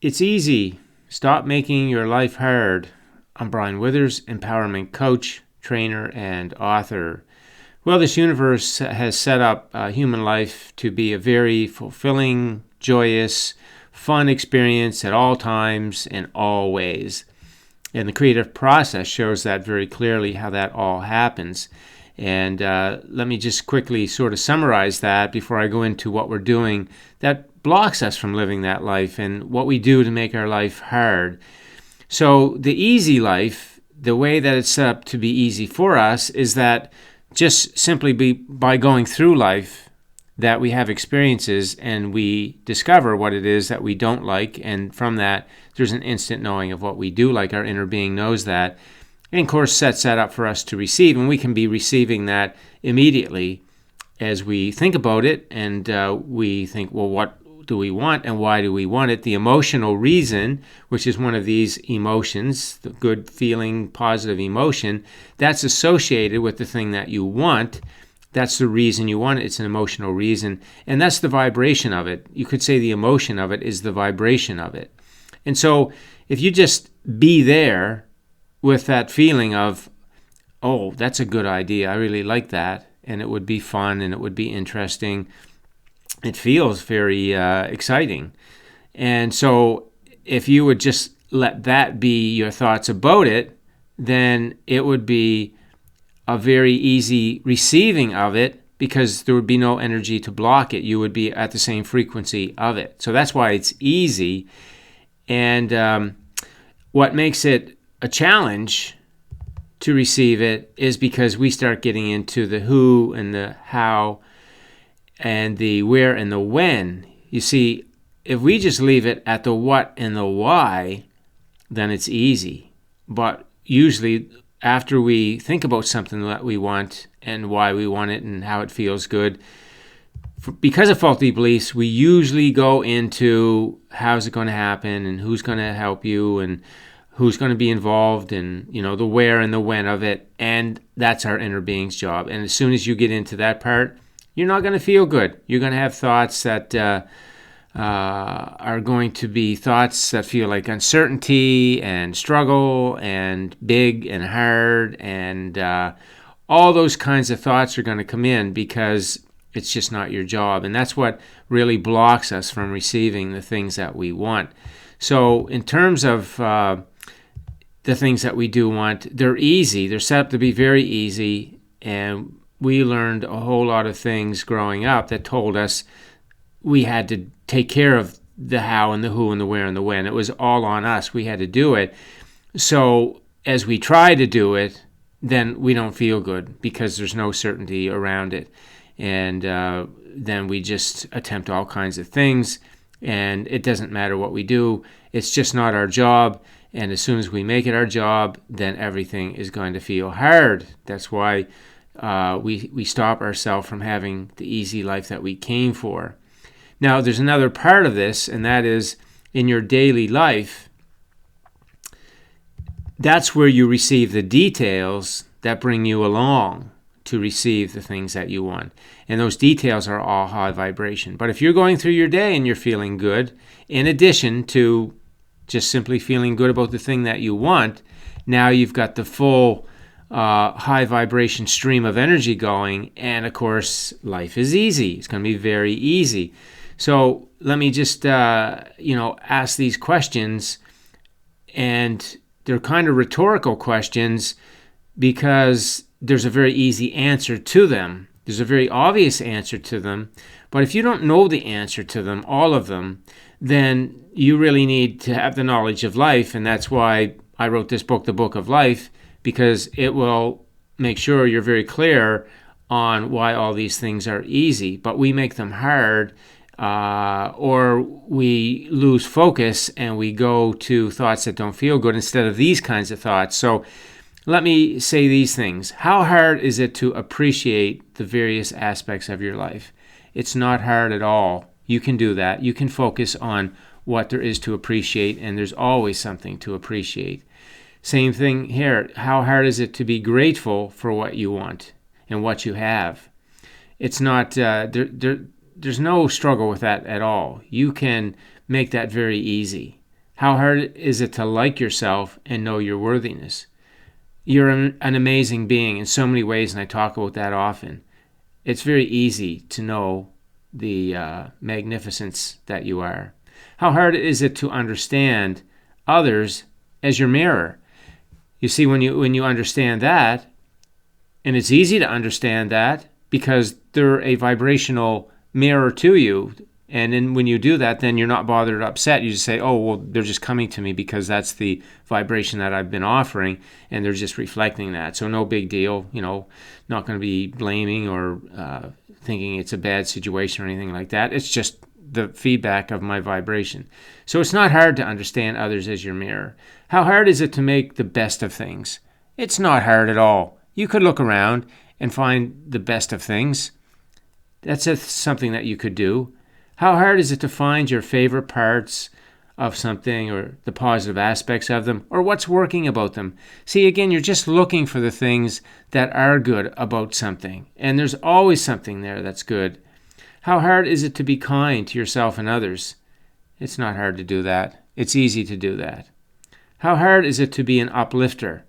It's easy. Stop making your life hard. I'm Brian Withers, empowerment coach, trainer, and author. Well, this universe has set up human life to be a very fulfilling, joyous, fun experience at all times and all ways. And the creative process shows that very clearly how that all happens. And let me just quickly sort of summarize that before I go into what we're doing that blocks us from living that life and what we do to make our life hard. So the easy life, the way that it's set up to be easy for us is that just simply by going through life that we have experiences and we discover what it is that we don't like, and from that there's an instant knowing of what we do like. Our inner being knows that, and of course sets that up for us to receive, and we can be receiving that immediately as we think about it, and we think, well, what do we want and why do we want it? The emotional reason, which is one of these emotions, the good feeling, positive emotion, that's associated with the thing that you want. That's the reason you want it. It's an emotional reason, and that's the vibration of it. You could say the emotion of it is the vibration of it. And so if you just be there with that feeling of, oh, that's a good idea, I really like that, and it would be fun and it would be interesting, it feels very exciting. And so if you would just let that be your thoughts about it, then it would be a very easy receiving of it, because there would be no energy to block it. You would be at the same frequency of it. So that's why it's easy. And what makes it a challenge to receive it is because we start getting into the who and the how and the where and the when. You see, if we just leave it at the what and the why, then it's easy. But usually after we think about something that we want and why we want it and how it feels good, because of faulty beliefs, we usually go into how's it going to happen and who's going to help you and who's going to be involved, and the where and the when of it. And that's our inner being's job. And as soon as you get into that part, you're not going to feel good. You're going to have thoughts that are going to be thoughts that feel like uncertainty and struggle and big and hard, and all those kinds of thoughts are going to come in because it's just not your job. And that's what really blocks us from receiving the things that we want. So in terms of the things that we do want, they're easy. They're set up to be very easy. And we learned a whole lot of things growing up that told us we had to take care of the how and the who and the where and the when. It was all on us. We had to do it. So as we try to do it, then we don't feel good because there's no certainty around it. And then we just attempt all kinds of things, and it doesn't matter what we do. It's just not our job. And as soon as we make it our job, then everything is going to feel hard. That's why we stop ourselves from having the easy life that we came for. Now, there's another part of this, and that is in your daily life, that's where you receive the details that bring you along to receive the things that you want. And those details are all high vibration. But if you're going through your day and you're feeling good, in addition to just simply feeling good about the thing that you want, now you've got the full high vibration stream of energy going, and of course life is easy. It's going to be very easy. So let me just ask these questions, and they're kind of rhetorical questions because there's a very easy answer to them. There's a very obvious answer to them, but if you don't know the answer to them, all of them, then you really need to have the knowledge of life. And that's why I wrote this book, The Book of Life, because it will make sure you're very clear on why all these things are easy, but we make them hard, or we lose focus and we go to thoughts that don't feel good instead of these kinds of thoughts. So let me say these things. How hard is it to appreciate the various aspects of your life? It's not hard at all. You can do that. You can focus on what there is to appreciate, and there's always something to appreciate. Same thing here. How hard is it to be grateful for what you want and what you have? It's not, there's no struggle with that at all. You can make that very easy. How hard is it to like yourself and know your worthiness? You're an amazing being in so many ways, and I talk about that often. It's very easy to know the magnificence that you are. How hard is it to understand others as your mirror? You see, when you understand that, and it's easy to understand that because they're a vibrational mirror to you. And then when you do that, then you're not bothered or upset. You just say, oh, well, they're just coming to me because that's the vibration that I've been offering, and they're just reflecting that. So no big deal, not going to be blaming or thinking it's a bad situation or anything like that. It's just the feedback of my vibration. So it's not hard to understand others as your mirror. How hard is it to make the best of things? It's not hard at all. You could look around and find the best of things. That's something that you could do. How hard is it to find your favorite parts of something or the positive aspects of them or what's working about them? See, again, you're just looking for the things that are good about something, and there's always something there that's good. How hard is it to be kind to yourself and others? It's not hard to do that. It's easy to do that. How hard is it to be an uplifter?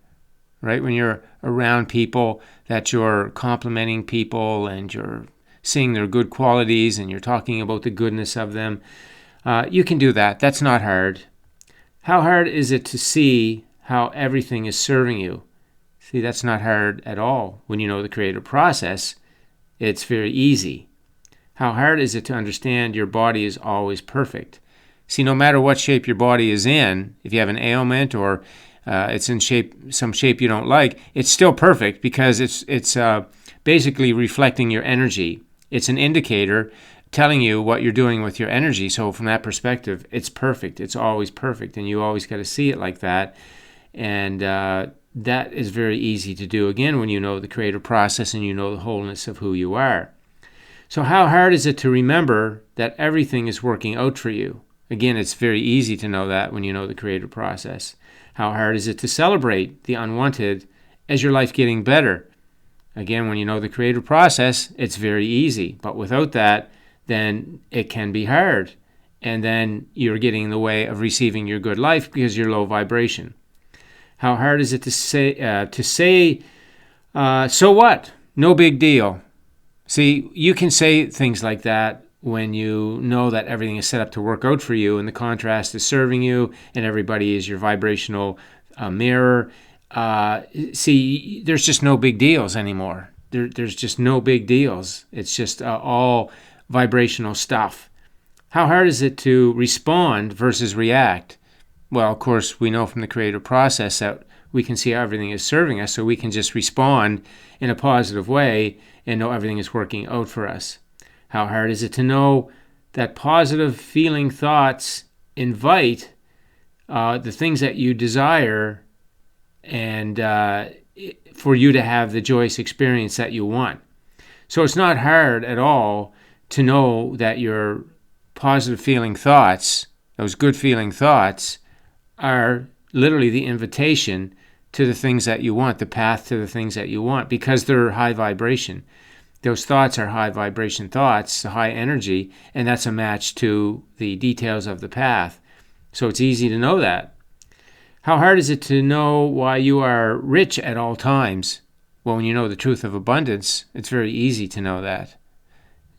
Right? When you're around people, that you're complimenting people and you're seeing their good qualities and you're talking about the goodness of them. You can do that. That's not hard. How hard is it to see how everything is serving you? See, that's not hard at all. When you know the creative process, it's very easy. How hard is it to understand your body is always perfect? See, no matter what shape your body is in, if you have an ailment or it's in some shape you don't like, it's still perfect because it's basically reflecting your energy. It's an indicator telling you what you're doing with your energy. So from that perspective, it's perfect. It's always perfect, and you always got to see it like that. And that is very easy to do, again, when you know the creative process and you know the wholeness of who you are. So how hard is it to remember that everything is working out for you? Again, it's very easy to know that when you know the creative process. How hard is it to celebrate the unwanted as your life getting better? Again, when you know the creative process, it's very easy. But without that, then it can be hard. And then you're getting in the way of receiving your good life because you're low vibration. How hard is it to say, so what? No big deal. See, you can say things like that when you know that everything is set up to work out for you and the contrast is serving you and everybody is your vibrational mirror. See, there's just no big deals anymore. There's just no big deals. It's just all vibrational stuff. How hard is it to respond versus react? Well, of course, we know from the creative process that we can see how everything is serving us, so we can just respond in a positive way and know everything is working out for us. How hard is it to know that positive feeling thoughts invite the things that you desire and for you to have the joyous experience that you want? So it's not hard at all to know that your positive feeling thoughts, those good feeling thoughts, are literally the invitation to the things that you want, the path to the things that you want, because they're high vibration. Those thoughts are high vibration thoughts, high energy, and that's a match to the details of the path. So it's easy to know that. How hard is it to know why you are rich at all times? Well, when you know the truth of abundance, it's very easy to know that.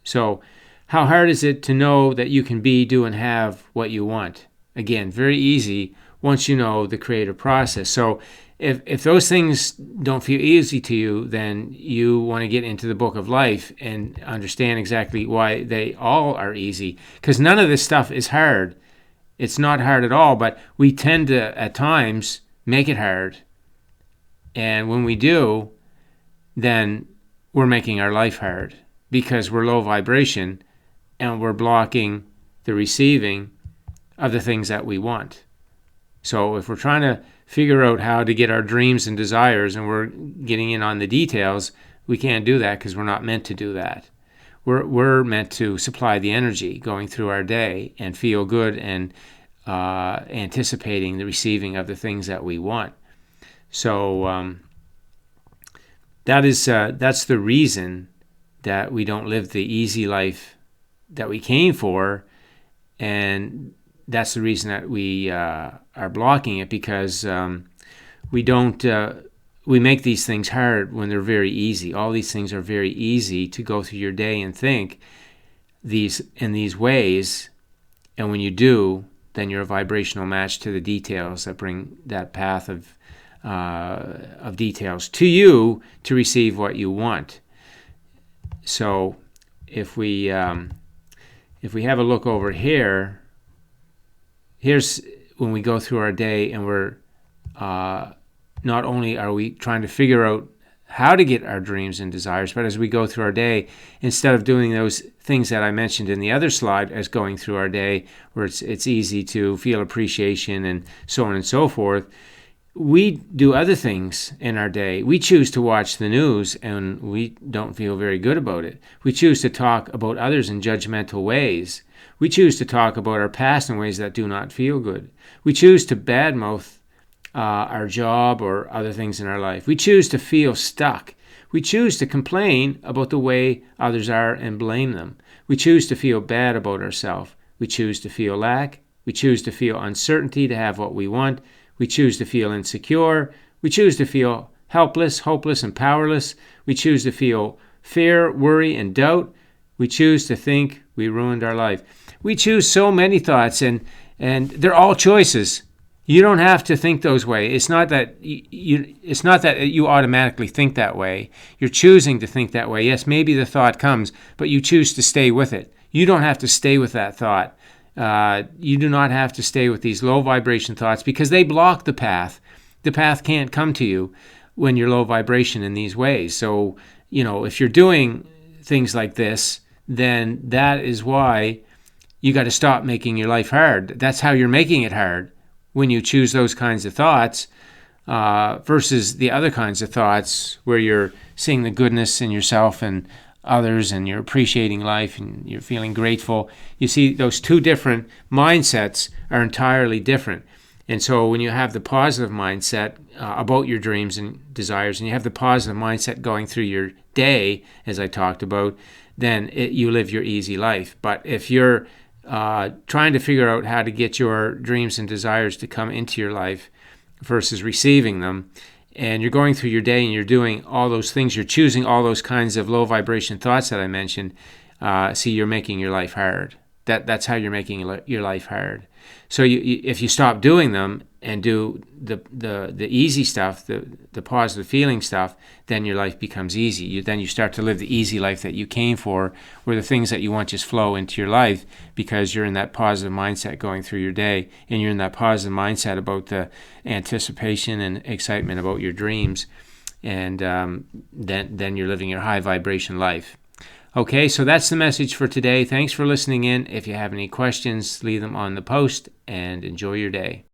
So how hard is it to know that you can be, do, and have what you want? Again, very easy once you know the creative process. So if those things don't feel easy to you, then you want to get into the book of life and understand exactly why they all are easy. Because none of this stuff is hard. It's not hard at all, but we tend to, at times, make it hard. And when we do, then we're making our life hard because we're low vibration and we're blocking the receiving of the things that we want. So if we're trying to figure out how to get our dreams and desires and we're getting in on the details, we can't do that because we're not meant to do that. We're meant to supply the energy going through our day and feel good and anticipating the receiving of the things that we want. So that's the reason that we don't live the easy life that we came for, and that's the reason that we are blocking it, because we don't. We make these things hard when they're very easy. All these things are very easy to go through your day and think these in these ways, and when you do, then you're a vibrational match to the details that bring that path of details to you to receive what you want. So if we have a look over here, here's when we go through our day, and we're not only are we trying to figure out how to get our dreams and desires, but as we go through our day, instead of doing those things that I mentioned in the other slide as going through our day, where it's easy to feel appreciation and so on and so forth, we do other things in our day. We choose to watch the news, and we don't feel very good about it. We choose to talk about others in judgmental ways. We choose to talk about our past in ways that do not feel good. We choose to badmouth our job or other things in our life. We choose to feel stuck. We choose to complain about the way others are and blame them. We choose to feel bad about ourselves. We choose to feel lack. We choose to feel uncertainty to have what we want. We choose to feel insecure. We choose to feel helpless, hopeless, and powerless. We choose to feel fear, worry, and doubt. We choose to think we ruined our life. We choose so many thoughts, and they're all choices. You don't have to think those way. It's not that you automatically think that way. You're choosing to think that way. Yes, maybe the thought comes, but you choose to stay with it. You don't have to stay with that thought. You do not have to stay with these low vibration thoughts, because they block the path. The path can't come to you when you're low vibration in these ways. So, if you're doing things like this, then that is why you got to stop making your life hard. That's how you're making it hard, when you choose those kinds of thoughts versus the other kinds of thoughts where you're seeing the goodness in yourself and others, and you're appreciating life, and you're feeling grateful. You see, those two different mindsets are entirely different. And so when you have the positive mindset about your dreams and desires, and you have the positive mindset going through your day, as I talked about, then you live your easy life. But if you're trying to figure out how to get your dreams and desires to come into your life versus receiving them, and you're going through your day and you're doing all those things, you're choosing all those kinds of low vibration thoughts that I mentioned, see, you're making your life hard. That's how you're making your life hard. So if you stop doing them and do the easy stuff, the positive feeling stuff, then your life becomes easy. Then you start to live the easy life that you came for, where the things that you want just flow into your life, because you're in that positive mindset going through your day, and you're in that positive mindset about the anticipation and excitement about your dreams, and then you're living your high vibration life. Okay, so that's the message for today. Thanks for listening in. If you have any questions, leave them on the post, and enjoy your day.